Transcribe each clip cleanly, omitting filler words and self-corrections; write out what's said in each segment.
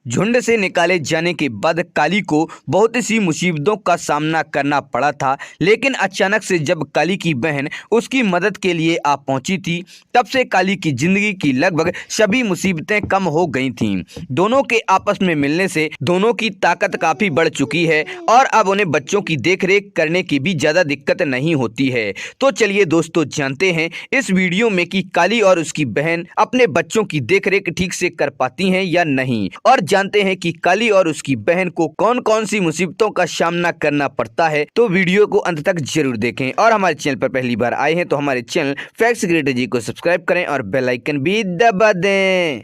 झुंड से निकाले जाने के बाद काली को बहुत सी मुसीबतों का सामना करना पड़ा था, लेकिन अचानक से जब काली की बहन उसकी मदद के लिए आ पहुंची थी, तब से काली की जिंदगी की लगभग सभी मुसीबतें कम हो गई थीं। दोनों के आपस में मिलने से दोनों की ताकत काफी बढ़ चुकी है और अब उन्हें बच्चों की देखरेख करने की भी ज्यादा दिक्कत नहीं होती है। तो चलिए दोस्तों, जानते हैं इस वीडियो में कि काली और उसकी बहन अपने बच्चों की देखरेख ठीक से कर पाती हैं या नहीं, और जानते हैं कि काली और उसकी बहन को कौन कौन सी मुसीबतों का सामना करना पड़ता है। तो वीडियो को अंत तक जरूर देखें और हमारे चैनल पर पहली बार आए हैं तो हमारे चैनल फैक्ट्स क्रिएटर जी को सब्सक्राइब करें और बेल आइकन भी दबा दें।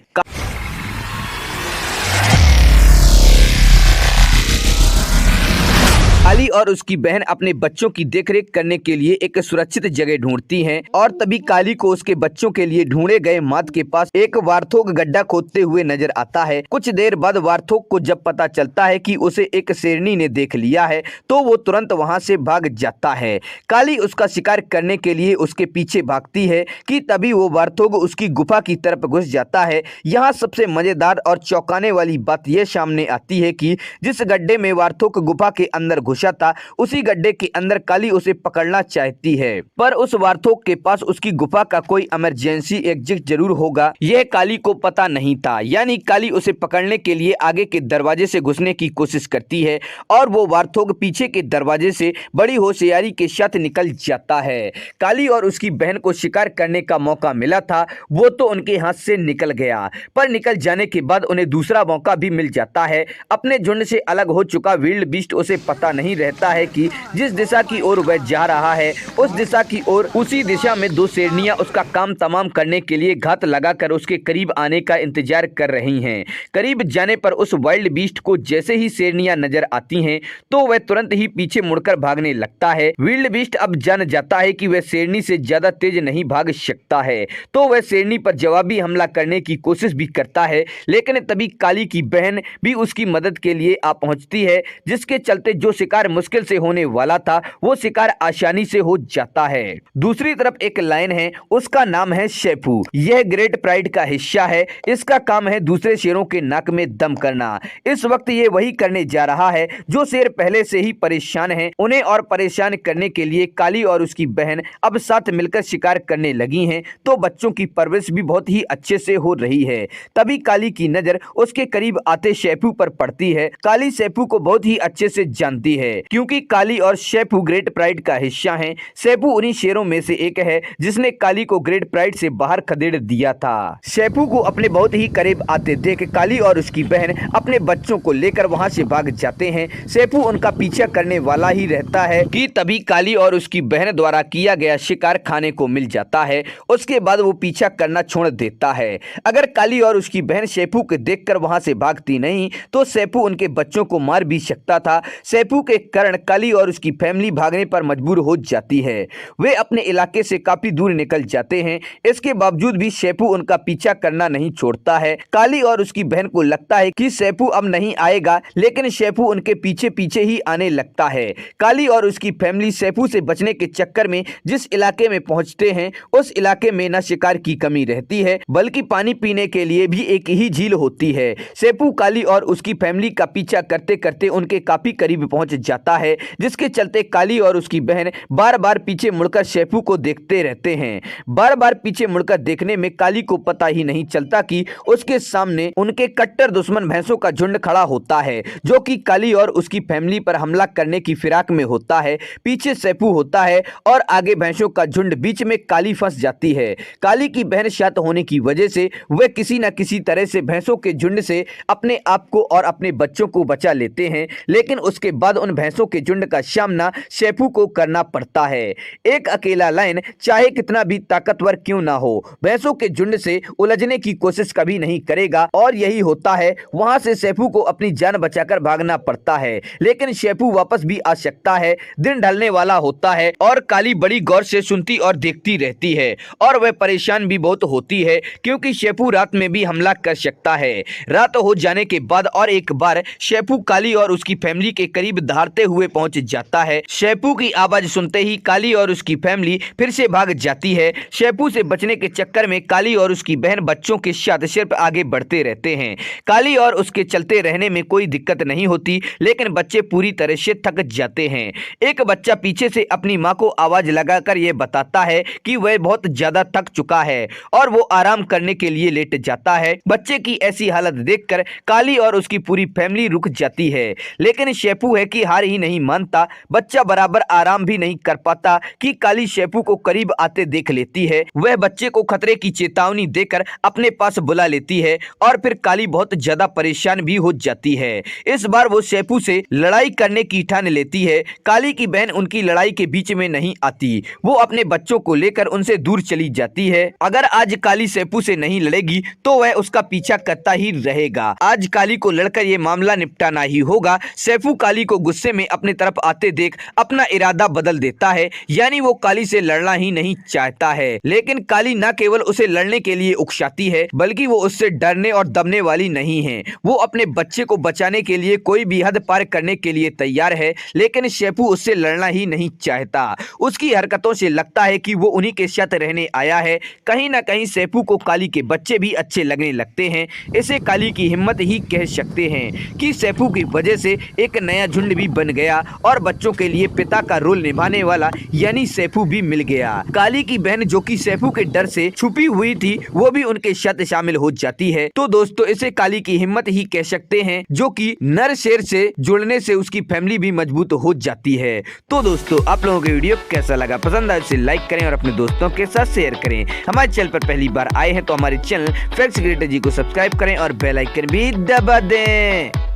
काली और उसकी बहन अपने बच्चों की देखरेख करने के लिए एक सुरक्षित जगह ढूंढती हैं और तभी काली को उसके बच्चों के लिए ढूंढे गए मार्ग के पास एक वार्थोग गड्ढा खोदते हुए नजर आता है। कुछ देर बाद वार्थोग को जब पता चलता है कि उसे एक शेरनी ने देख लिया है तो वो तुरंत वहां से भाग जाता है। काली उसका शिकार करने के लिए उसके पीछे भागती है कि तभी वो वार्थोग उसकी गुफा की तरफ घुस जाता है। यहाँ सबसे मजेदार और चौंकाने वाली बात यह सामने आती है कि जिस गड्ढे में वार्थोग गुफा के अंदर घुसा था, उसी गड्ढे के अंदर काली उसे पकड़ना चाहती है, पर उस वार्थोग के पास उसकी गुफा का कोई इमरजेंसी एग्जिट जरूर होगा, यह काली को पता नहीं था। यानी काली उसे पकड़ने के लिए आगे के दरवाजे से घुसने की कोशिश करती है और वो वार्थोग पीछे के दरवाजे से बड़ी होशियारी के साथ निकल जाता है। काली और उसकी बहन को शिकार करने का मौका मिला था, वो तो उनके हाथ से निकल गया, पर निकल जाने के बाद उन्हें दूसरा मौका भी मिल जाता है। अपने झुंड से अलग हो चुका विल्ड बीस्ट उसे पता नहीं रहता है कि जिस दिशा की ओर वह जा रहा है उस दिशा की ओर उसी दिशा में दो शेरनियां उसका काम तमाम करने के लिए घात लगाकर उसके करीब आने का इंतजार कर रही हैं। करीब जाने पर उस वाइल्ड बीस्ट को जैसे ही शेरनियां नजर आती हैं तो वह तुरंत ही पीछे मुड़कर भागने लगता है। विल्ड बीस्ट अब जान जाता है कि वह शेरनी से ज्यादा तेज नहीं भाग सकता है, तो वह शेरनी पर जवाबी हमला करने की कोशिश भी करता है, लेकिन तभी काली की बहन भी उसकी मदद के लिए आ पहुंचती है, जिसके चलते जो शिकार मुश्किल से होने वाला था वो शिकार आसानी से हो जाता है। दूसरी तरफ एक लायन है, उसका नाम है शेफू। यह ग्रेट प्राइड का हिस्सा है, इसका काम है दूसरे शेरों के नाक में दम करना। इस वक्त ये वही करने जा रहा है जो शेर पहले से ही परेशान है। उन्हें और परेशान करने के लिए काली और उसकी बहन अब साथ मिलकर शिकार करने लगी हैं, तो बच्चों की परवरिश भी बहुत ही अच्छे से हो रही है। तभी काली की नजर उसके करीब आते शेफू पर पड़ती है। काली शेफू को बहुत ही अच्छे से जानती है क्योंकि काली और शेफू ग्रेट प्राइड का हिस्सा हैं। शेफू उन्हीं शेरों में से एक है जिसने काली को ग्रेट प्राइड से बाहर खदेड़ दिया था। शेफू को अपने बहुत ही करीब आते देख काली और उसकी बहन अपने बच्चों को लेकर वहां से भाग जाते हैं। शेफू उनका पीछा करने वाला ही रहता है कि तभी काली और उसकी बहन द्वारा किया गया शिकार खाने को मिल जाता है। उसके बाद वो पीछा करना छोड़ देता है। अगर काली और उसकी बहन शेफू को देखकर वहां से भागती नहीं तो शेफू उनके बच्चों को मार भी सकता था। शेफू के कारण काली और उसकी फैमिली भागने पर मजबूर हो जाती है। वे अपने इलाके से काफी दूर निकल जाते हैं। इसके बावजूद भी शेफू उनका पीछा करना नहीं छोड़ता है। काली और उसकी बहन को लगता है कि शेफू अब नहीं आएगा, लेकिन शेफू उनके पीछे पीछे ही आने लगता है। काली और उसकी फैमिली शेफू से बचने के चक्कर में जिस इलाके में पहुंचते हैं उस इलाके में न शिकार की कमी रहती है बल्कि पानी पीने के लिए भी एक ही झील होती है। शेफू काली और उसकी फैमिली का पीछा करते करते उनके काफी करीब पहुंच जाता है, जिसके चलते काली और उसकी बहन बार बार पीछे मुड़कर शेफू को देखते रहते हैं। बार बार पीछे मुड़कर देखने में काली को पता ही नहीं चलता कि उसके सामने उनके कट्टर दुश्मन भैंसों का झुंड खड़ा होता है जो कि काली और उसकी फैमिली पर हमला करने की फिराक में होता है। पीछे शेफू होता है और आगे भैंसों का झुंड, बीच में काली फंस जाती है। काली की बहन शांत होने की वजह से वह किसी न किसी तरह से भैंसों के झुंड से अपने आप को और अपने बच्चों को बचा लेते हैं, लेकिन उसके बाद उन भैंसों के झुंड का सामना शेफू को करना पड़ता है। एक अकेला लायन चाहे कितना भी ताकतवर क्यों ना हो, भैंसों के झुंड से उलझने की कोशिश कभी नहीं करेगा, और यही होता है। वहां से शेफू को अपनी जान बचाकर भागना पड़ता है, लेकिन शेफू वापस भी आ सकता है। दिन ढलने वाला होता है और काली बड़ी गौर से सुनती और देखती रहती है और वह परेशान भी बहुत होती है क्योंकि शेफू रात में भी हमला कर सकता है। रात हो जाने के बाद और एक बार शेफू काली और उसकी फैमिली के करीब दहाड़ते भागते हुए पहुंच जाता है। शेपू की आवाज सुनते ही काली और उसकी फैमिली फिर से भाग जाती है। शेपू से बचने के चक्कर में काली और उसकी बहन बच्चों के साथ सिर्फ आगे बढ़ते रहते हैं। काली और उसके चलते रहने में कोई दिक्कत नहीं होती, लेकिन बच्चे पूरी तरह से थक जाते हैं। एक बच्चा पीछे से अपनी माँ को आवाज लगाकर यह बताता है कि वह बहुत ज्यादा थक चुका है और वो आराम करने के लिए लेट जाता है। बच्चे की ऐसी हालत देखकर काली और उसकी पूरी फैमिली रुक जाती है, लेकिन शेपू है कि हार ही नहीं मानता। बच्चा बराबर आराम भी नहीं कर पाता कि काली शेपू को करीब आते देख लेती है। वह बच्चे को खतरे की चेतावनी देकर अपने पास बुला लेती है और फिर काली बहुत ज्यादा परेशान भी हो जाती है। इस बार वो शेपू से लड़ाई करने की ठान लेती है। काली की बहन उनकी लड़ाई के बीच में नहीं आती, वो अपने बच्चों को लेकर उनसे दूर चली जाती है। अगर आज काली शेपू से नहीं लड़ेगी तो वह उसका पीछा करता ही रहेगा। आज काली को लड़कर ये मामला निपटाना ही होगा। शेपू काली को गुस्से में अपने तरफ आते देख अपना इरादा बदल देता है, यानी वो काली से लड़ना ही नहीं चाहता है। लेकिन काली न केवल उसे लड़ने के लिए उकसाती है, बल्कि वो उससे डरने और दबने वाली नहीं है। वो अपने बच्चे को बचाने के लिए कोई भी हद पार करने के लिए तैयार है, लेकिन शेपू उससे लड़ना ही नहीं चाहता। उसकी हरकतों से लगता है कि वो उन्हीं के साथ रहने आया है। कहीं ना कहीं शेपू को काली के बच्चे भी अच्छे लगने लगते हैं। इसे काली की हिम्मत ही कह सकते हैं कि शेपू की वजह से एक नया झुंड भी बन गया और बच्चों के लिए पिता का रोल निभाने वाला यानी शेपू भी मिल गया। काली की बहन जो कि शेपू के डर से छुपी हुई थी, वो भी उनके साथ शामिल हो जाती है। तो दोस्तों, इसे काली की हिम्मत ही कह सकते हैं, जो कि नर शेर से जुड़ने से उसकी फैमिली भी मजबूत हो जाती है। तो दोस्तों, आप लोगों को वीडियो कैसा लगा? पसंद आए तो लाइक करें और अपने दोस्तों के साथ शेयर करें। हमारे चैनल पर पहली बार आए हैं तो हमारे चैनल फैक्ट्स क्रिएटर जी को सब्सक्राइब करें और बेल आइकन भी दबा दें।